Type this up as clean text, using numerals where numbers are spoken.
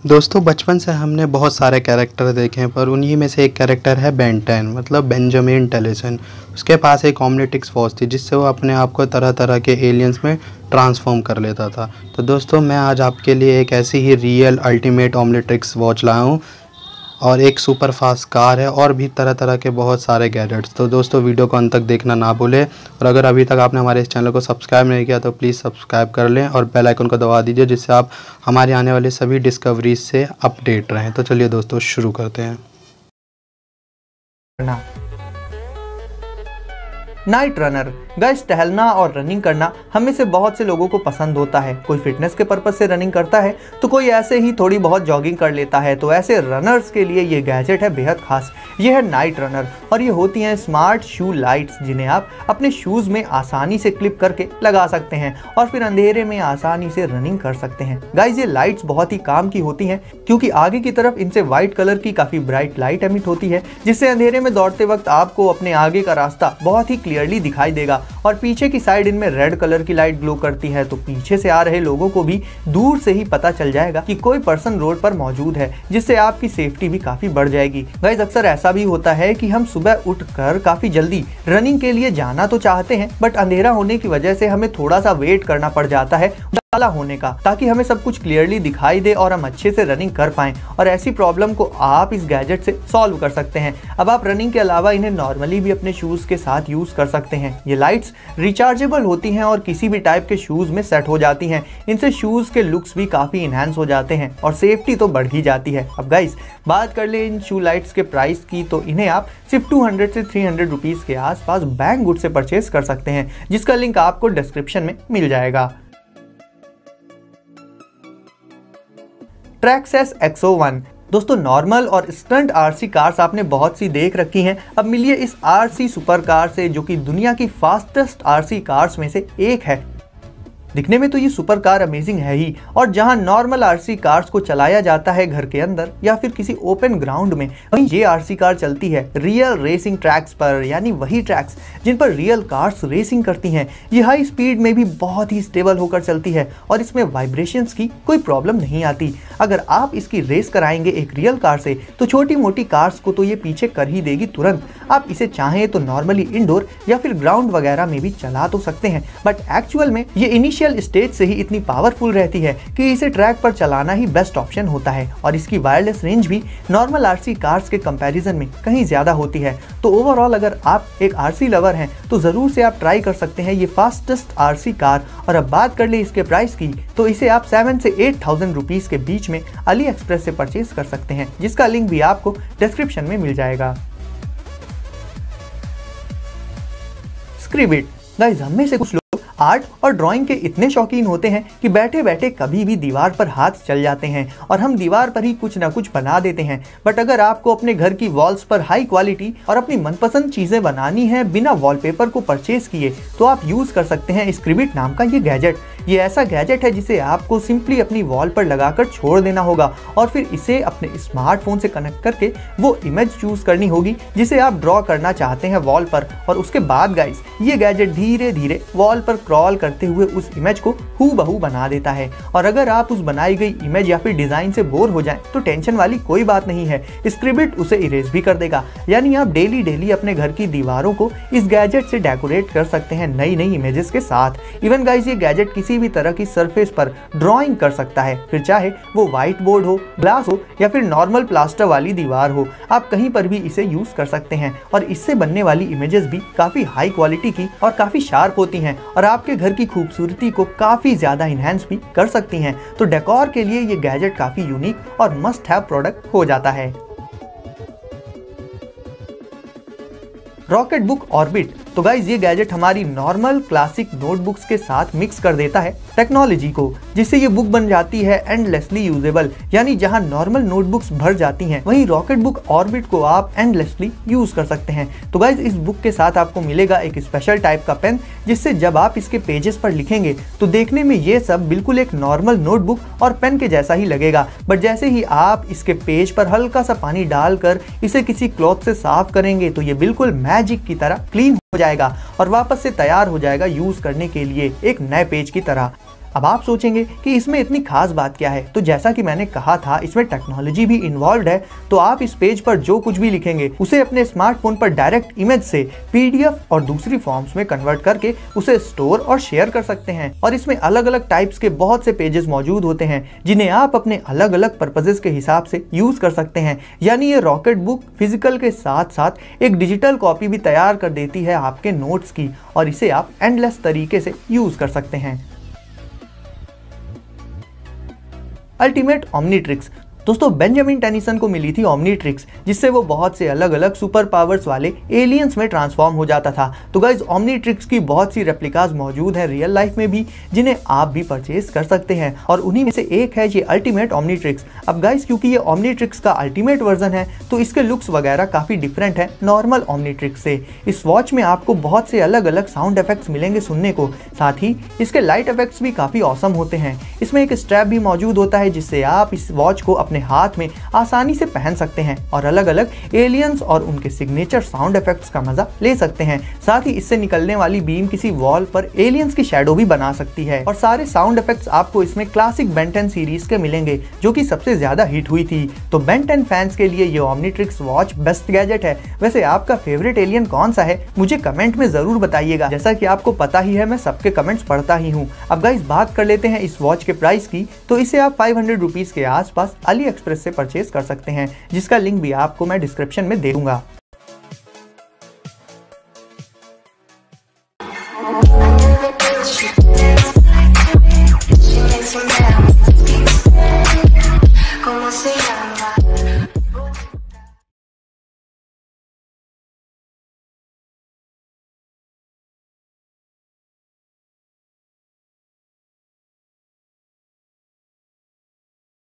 दोस्तों बचपन से हमने बहुत सारे कैरेक्टर देखे हैं, पर उन्हीं में से एक कैरेक्टर है बेन 10 मतलब बेंजामिन टेलिसन। उसके पास एक ओमनिट्रिक्स वॉच थी जिससे वो अपने आप को तरह तरह के एलियंस में ट्रांसफॉर्म कर लेता था। तो दोस्तों मैं आज आपके लिए एक ऐसी ही रियल अल्टीमेट ओमनिट्रिक्स वॉच लाया हूँ, और एक सुपर फास्ट कार है और भी तरह तरह के बहुत सारे गैजेट्स। तो दोस्तों वीडियो को अंत तक देखना ना भूलें, और अगर अभी तक आपने हमारे इस चैनल को सब्सक्राइब नहीं किया तो प्लीज़ सब्सक्राइब कर लें और बेल आइकन को दबा दीजिए, जिससे आप हमारे आने वाले सभी डिस्कवरीज से अपडेट रहें। तो चलिए दोस्तों शुरू करते हैं। नाइट रनर गाइस, टहलना और रनिंग करना हम में से बहुत से लोगों को पसंद होता है। कोई फिटनेस के पर्पज से रनिंग करता है तो कोई ऐसे ही थोड़ी बहुत जॉगिंग कर लेता है। तो ऐसे रनर्स के लिए ये गैजेट है बेहद खास। ये है नाइट रनर और ये होती हैं स्मार्ट शू लाइट्स, जिन्हें आप अपने शूज़ में आसानी से क्लिप करके लगा सकते हैं और फिर अंधेरे में आसानी से रनिंग कर सकते हैं। गाइस, ये लाइट्स बहुत ही काम की होती हैं क्योंकि आगे की तरफ इनसे व्हाइट कलर की काफ़ी ब्राइट लाइट एमिट होती है, जिससे अंधेरे में दौड़ते वक्त आपको अपने आगे का रास्ता बहुत ही क्लियरली दिखाई देगा। और पीछे की साइड इनमें रेड कलर की लाइट ग्लो करती है, तो पीछे से आ रहे लोगों को भी दूर से ही पता चल जाएगा कि कोई पर्सन रोड पर मौजूद है, जिससे आपकी सेफ्टी भी काफी बढ़ जाएगी। गाइस, अक्सर ऐसा भी होता है कि हम सुबह उठकर काफी जल्दी रनिंग के लिए जाना तो चाहते हैं, बट अंधेरा होने की वजह से हमें थोड़ा सा वेट करना पड़ जाता है उजाला होने का, ताकि हमें सब कुछ क्लियरली दिखाई दे और हम अच्छे से रनिंग कर पाएं। और ऐसी प्रॉब्लम को आप इस गैजेट से सॉल्व कर सकते हैं। अब आप रनिंग के अलावा इन्हें नॉर्मली भी अपने शूज़ के साथ यूज़ कर सकते हैं। ये लाइट्स रिचार्जेबल होती हैं और किसी भी टाइप के शूज़ में सेट हो जाती हैं। इनसे शूज़ के लुक्स भी काफ़ी इन्हांस हो जाते हैं और सेफ्टी तो बढ़ ही जाती है। अब गाइस, बात कर ले इन शू लाइट्स के प्राइस की, तो इन्हें आप सिर्फ 200 से 300 रुपीज़ के आसपास बैंक गुड से परचेज कर सकते हैं, जिसका लिंक आपको डिस्क्रिप्शन में मिल जाएगा। ट्रैक्सेस XO1। दोस्तों, नॉर्मल और स्टंट आरसी कार्स आपने बहुत सी देख रखी हैं। अब मिलिए इस आरसी सुपर कार से, जो कि दुनिया की फास्टेस्ट आरसी कार्स में से एक है। दिखने में तो ये सुपर कार अमेजिंग है ही, और जहां नॉर्मल आरसी कार्स को चलाया जाता है घर के अंदर या फिर किसी ओपन ग्राउंड में, वहीं ये आरसी कार चलती है रियल रेसिंग ट्रैक्स पर, यानी वही ट्रैक्स जिन पर रियल कार्स रेसिंग करती हैं। ये हाई स्पीड में भी बहुत ही स्टेबल होकर चलती है और इसमें वाइब्रेशंस की कोई प्रॉब्लम नहीं आती। अगर आप इसकी रेस कराएंगे एक रियल कार से, तो छोटी मोटी कार्स को तो ये पीछे कर ही देगी तुरंत। आप इसे चाहें तो नॉर्मली इंडोर या फिर ग्राउंड वगैरह में भी चला तो सकते हैं, बट एक्चुअल में ये इनिशियल स्टेज से ही इतनी पावरफुल रहती है कि इसे ट्रैक पर चलाना ही बेस्ट ऑप्शन होता है। और इसकी वायरलेस रेंज भी नॉर्मल आरसी कार्स के कंपैरिजन में कहीं ज्यादा होती है। तो ओवरऑल अगर आप एक आरसी लवर हैं तो जरूर से आप ट्राई कर सकते हैं ये फास्टेस्ट आरसी कार। और अब बात कर ले इसके प्राइस की, तो इसे आप 7 से 8,000 रुपीज के बीच में अली एक्सप्रेस से परचेज कर सकते हैं, जिसका लिंक भी आपको डिस्क्रिप्शन में मिल जाएगा। स्क्रिबिट। गाइस, हम में से कुछ लोग आर्ट और ड्राइंग के इतने शौकीन होते हैं कि बैठे बैठे कभी भी दीवार पर हाथ चल जाते हैं और हम दीवार पर ही कुछ ना कुछ बना देते हैं। बट अगर आपको अपने घर की वॉल्स पर हाई क्वालिटी और अपनी मनपसंद चीजें बनानी है बिना वॉलपेपर को परचेज किए, तो आप यूज कर सकते हैं स्क्रिबिट नाम का ये गैजेट। ये ऐसा गैजेट है जिसे आपको सिंपली अपनी वॉल पर लगाकर छोड़ देना होगा और फिर इसे अपने स्मार्टफोन से कनेक्ट करके वो इमेज चूज करनी होगी जिसे आप ड्रॉ करना चाहते हैं वॉल पर। और उसके बाद गाइस, ये गैजेट धीरे धीरे वॉल पर क्रॉल करते हुए उस इमेज को हूबहू बना देता है। और अगर आप उस बनाई गई इमेज या फिर डिजाइन से बोर हो जाएं, तो टेंशन वाली कोई बात नहीं है, स्क्रिबिट उसे इरेज भी कर देगा। यानी आप डेली डेली अपने घर की दीवारों को इस गैजेट से डेकोरेट कर सकते हैं नई नई इमेजेस के साथ। इवन गाइस, ये गैजेट किसी भी तरह की सरफेस पर ड्राइंग कर सकता है, फिर चाहे वो व्हाइट बोर्ड हो, ग्लास हो या फिर नॉर्मल प्लास्टर वाली दीवार हो, आप कहीं पर भी इसे यूज कर सकते हैं। और इससे बनने वाली इमेजेस भी काफी हाई क्वालिटी की और काफी शार्प होती हैं और आपके घर की खूबसूरती को काफी ज्यादा इनहेंस भी कर सकती हैं। तो डेकोर के लिए ये गैजेट काफी यूनिक और मस्ट हैव प्रोडक्ट हो जाता है। Rocket book orbit. तो गाइज, ये गैजेट हमारी नॉर्मल क्लासिक नोटबुक्स के साथ मिक्स कर देता है टेक्नोलॉजी को, जिससे ये बुक बन जाती है एंडलेसली यूजेबल। यानी जहां नॉर्मल नोटबुक्स भर जाती हैं, वहीं रॉकेट बुक ऑर्बिट को आप एंडलेसली यूज कर सकते हैं। तो गाइज, इस बुक के साथ आपको मिलेगा एक स्पेशल टाइप का पेन, जिससे जब आप इसके पेजेस पर लिखेंगे तो देखने में ये सब बिल्कुल एक नॉर्मल नोटबुक और पेन के जैसा ही लगेगा। बट जैसे ही आप इसके पेज पर हल्का सा पानी डालकर इसे किसी क्लॉथ से साफ करेंगे, तो ये बिल्कुल मैजिक की तरह क्लीन हो जाएगा और वापस से तैयार हो जाएगा यूज करने के लिए एक नए पेज की तरह। अब आप सोचेंगे कि इसमें इतनी खास बात क्या है, तो जैसा कि मैंने कहा था इसमें टेक्नोलॉजी भी इन्वॉल्व है। तो आप इस पेज पर जो कुछ भी लिखेंगे उसे अपने स्मार्टफोन पर डायरेक्ट इमेज से PDF और दूसरी फॉर्म्स में कन्वर्ट करके उसे स्टोर और शेयर कर सकते हैं। और इसमें अलग अलग टाइप्स के बहुत से पेजेस मौजूद होते हैं जिन्हें आप अपने अलग अलग पर्पजेस के हिसाब से यूज कर सकते हैं। यानी ये रॉकेट बुक फिजिकल के साथ साथ एक डिजिटल कॉपी भी तैयार कर देती है आपके नोट्स की, और इसे आप एंडलेस तरीके से यूज कर सकते हैं। Ultimate Omnitrix. दोस्तों बेंजामिन टेनिसन को मिली थी ओमनीट्रिक्स, जिससे वो बहुत से अलग अलग सुपर पावर्स वाले एलियंस में ट्रांसफॉर्म हो जाता था। तो गाइज ओमनीट्रिक्स की बहुत सी रेप्लिकाज मौजूद हैं रियल लाइफ में भी, जिन्हें आप भी परचेज कर सकते हैं, और उन्हीं में से एक है ये अल्टीमेट ओमनीट्रिक्स। अब गाइज क्योंकि ये ओमनीट्रिक्स का अल्टीमेट वर्जन है तो इसके लुक्स वगैरह काफ़ी डिफरेंट है नॉर्मल ओमनीट्रिक्स से। इस वॉच में आपको बहुत से अलग अलग साउंड इफेक्ट्स मिलेंगे सुनने को, साथ ही इसके लाइट इफेक्ट्स भी काफ़ी औसम होते हैं। इसमें एक स्ट्रैप भी मौजूद होता है जिससे आप इस वॉच को अपने हाथ में आसानी से पहन सकते हैं और अलग अलग एलियंस और उनके सिग्नेचर साउंड इफेक्ट्स का मजा ले सकते हैं। साथ ही इससे निकलने वाली बीम किसी वॉल पर एलियंस की शैडो भी बना सकती है। और सारे साउंड इफेक्ट्स आपको इसमें क्लासिक बेन 10 सीरीज के मिलेंगे जो कि सबसे ज्यादा हिट हुई थी। तो बेन 10 फैंस के लिए ये ओमनीट्रिक्स वॉच बेस्ट गैजेट है। वैसे आपका फेवरेट एलियन कौन सा है मुझे कमेंट में जरूर बताइएगा। जैसा कि आपको पता ही है मैं सबके कमेंट्स पढ़ता ही हूँ। अब गाइस बात कर लेते हैं इस वॉच के प्राइस की। तो इसे आप 500 रुपीज के आसपास अली एक्सप्रेस से परचेज कर सकते हैं, जिसका लिंक भी आपको मैं डिस्क्रिप्शन में दे दूंगा।